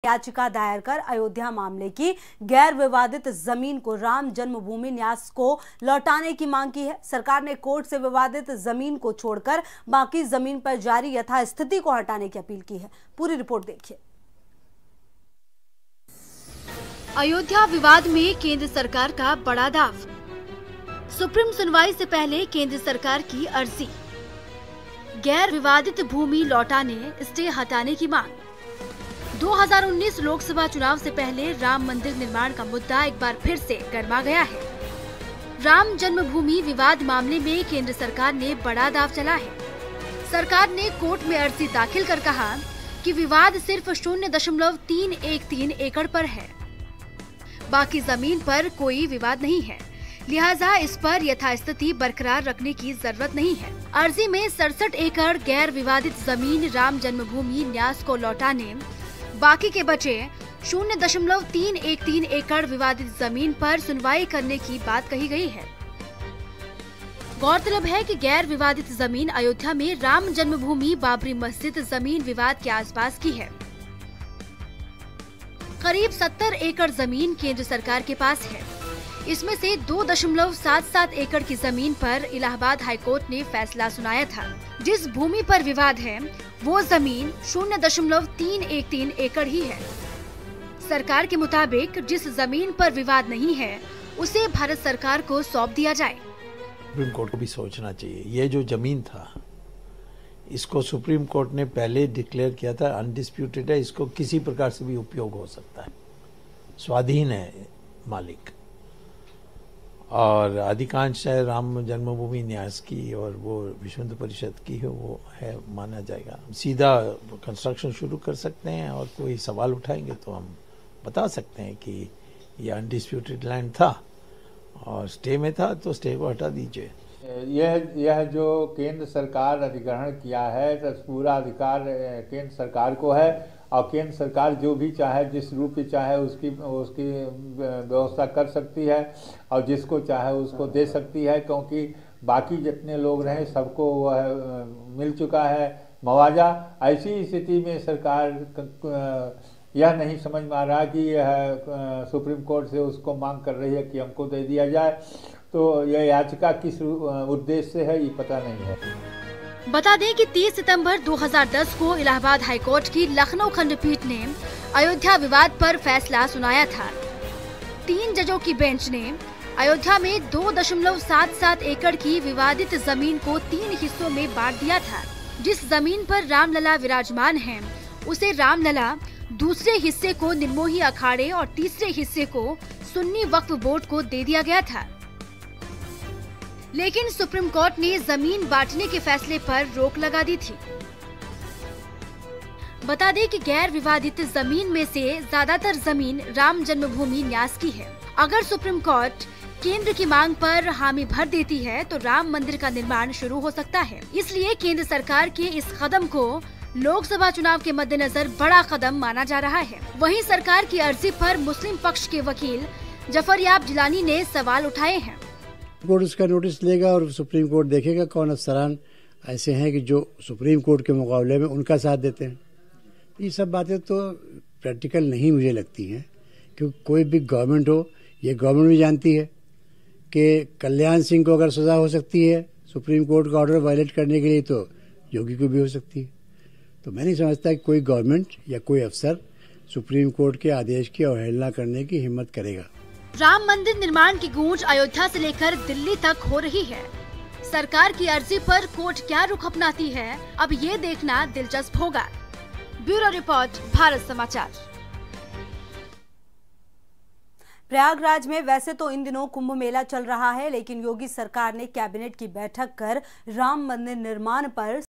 याचिका दायर कर अयोध्या मामले की गैर विवादित जमीन को राम जन्मभूमि न्यास को लौटाने की मांग की है। सरकार ने कोर्ट से विवादित जमीन को छोड़कर बाकी जमीन पर जारी यथास्थिति को हटाने की अपील की है। पूरी रिपोर्ट देखिए। अयोध्या विवाद में केंद्र सरकार का बड़ा दाव। सुप्रीम सुनवाई से पहले केंद्र सरकार की अर्जी। गैर विवादित भूमि लौटाने, स्टे हटाने की मांग। 2019 लोकसभा चुनाव से पहले राम मंदिर निर्माण का मुद्दा एक बार फिर से गर्मा गया है। राम जन्मभूमि विवाद मामले में केंद्र सरकार ने बड़ा दाव चला है। सरकार ने कोर्ट में अर्जी दाखिल कर कहा कि विवाद सिर्फ 0.313 एकड़ पर है, बाकी जमीन पर कोई विवाद नहीं है, लिहाजा इस पर यथास्थिति बरकरार रखने की जरूरत नहीं है। अर्जी में 67 एकड़ गैर विवादित जमीन राम जन्मभूमि न्यास को लौटाने, बाकी के बचे 0.313 एकड़ विवादित जमीन पर सुनवाई करने की बात कही गई है। गौरतलब है कि गैर विवादित जमीन अयोध्या में राम जन्मभूमि बाबरी मस्जिद जमीन विवाद के आसपास की है। करीब 70 एकड़ जमीन केंद्र सरकार के पास है। इसमें से 2.77 एकड़ की जमीन पर इलाहाबाद हाईकोर्ट ने फैसला सुनाया था। जिस भूमि पर विवाद है वो जमीन 0.313 एकड़ ही है। सरकार के मुताबिक जिस जमीन पर विवाद नहीं है उसे भारत सरकार को सौंप दिया जाए। सुप्रीम कोर्ट को भी सोचना चाहिए। ये जो जमीन था इसको सुप्रीम कोर्ट ने पहले डिक्लेयर किया था अनडिस्प्यूटेड है, इसको किसी प्रकार से भी उपयोग हो सकता है, स्वाधीन है मालिक, और अधिकांश है राम जन्मभूमि न्यास की और वो विश्व हिंदू परिषद की है, वो है माना जाएगा। सीधा कंस्ट्रक्शन शुरू कर सकते हैं और कोई सवाल उठाएंगे तो हम बता सकते हैं कि ये अनडिस्प्यूटेड लैंड था और स्टे में था, तो स्टे को हटा दीजिए। यह जो केंद्र सरकार अधिग्रहण किया है तो पूरा अधिकार केंद्र सरकार को है और केंद्र सरकार जो भी चाहे, जिस रूप में चाहे उसकी व्यवस्था कर सकती है और जिसको चाहे उसको दे सकती है, क्योंकि बाकी जितने लोग रहे सबको वह मिल चुका है मुआवजा। ऐसी स्थिति में सरकार यह नहीं समझ में आ रहा कि यह सुप्रीम कोर्ट से उसको मांग कर रही है कि हमको दे दिया जाए, तो यह याचिका किस उद्देश्य से है ये पता नहीं है। बता दें कि 30 सितंबर 2010 को इलाहाबाद हाईकोर्ट की लखनऊ खंडपीठ ने अयोध्या विवाद पर फैसला सुनाया था। 3 जजों की बेंच ने अयोध्या में 2.77 एकड़ की विवादित जमीन को 3 हिस्सों में बांट दिया था। जिस जमीन पर रामलला विराजमान है उसे रामलला, दूसरे हिस्से को निर्मोही अखाड़े और तीसरे हिस्से को सुन्नी वक्फ बोर्ड को दे दिया गया था। लेकिन सुप्रीम कोर्ट ने जमीन बांटने के फैसले पर रोक लगा दी थी। बता दें कि गैर विवादित जमीन में से ज्यादातर जमीन राम जन्मभूमि न्यास की है। अगर सुप्रीम कोर्ट केंद्र की मांग पर हामी भर देती है तो राम मंदिर का निर्माण शुरू हो सकता है। इसलिए केंद्र सरकार के इस कदम को लोकसभा चुनाव के मद्देनजर बड़ा कदम माना जा रहा है। वहीं सरकार की अर्जी पर मुस्लिम पक्ष के वकील जफर याब जिलानी ने सवाल उठाए हैं। कोर्ट उसका नोटिस लेगा और सुप्रीम कोर्ट देखेगा कौन अफसरान ऐसे हैं कि जो सुप्रीम कोर्ट के मुकाबले में उनका साथ देते हैं। ये सब बातें तो प्रैक्टिकल नहीं मुझे लगती हैं, क्योंकि कोई भी गवर्नमेंट हो, ये गवर्नमेंट भी जानती है कि कल्याण सिंह को अगर सजा हो सकती है सुप्रीम कोर्ट का ऑर्डर वायलेट करने के लिए, तो योगी को भी हो सकती है। तो मैं नहीं समझता कि कोई गवर्नमेंट या कोई अफसर सुप्रीम कोर्ट के आदेश की अवहेलना करने की हिम्मत करेगा। राम मंदिर निर्माण की गूंज अयोध्या से लेकर दिल्ली तक हो रही है। सरकार की अर्जी पर कोर्ट क्या रुख अपनाती है, अब ये देखना दिलचस्प होगा। ब्यूरो रिपोर्ट, भारत समाचार। प्रयागराज में वैसे तो इन दिनों कुंभ मेला चल रहा है, लेकिन योगी सरकार ने कैबिनेट की बैठक कर राम मंदिर निर्माण पर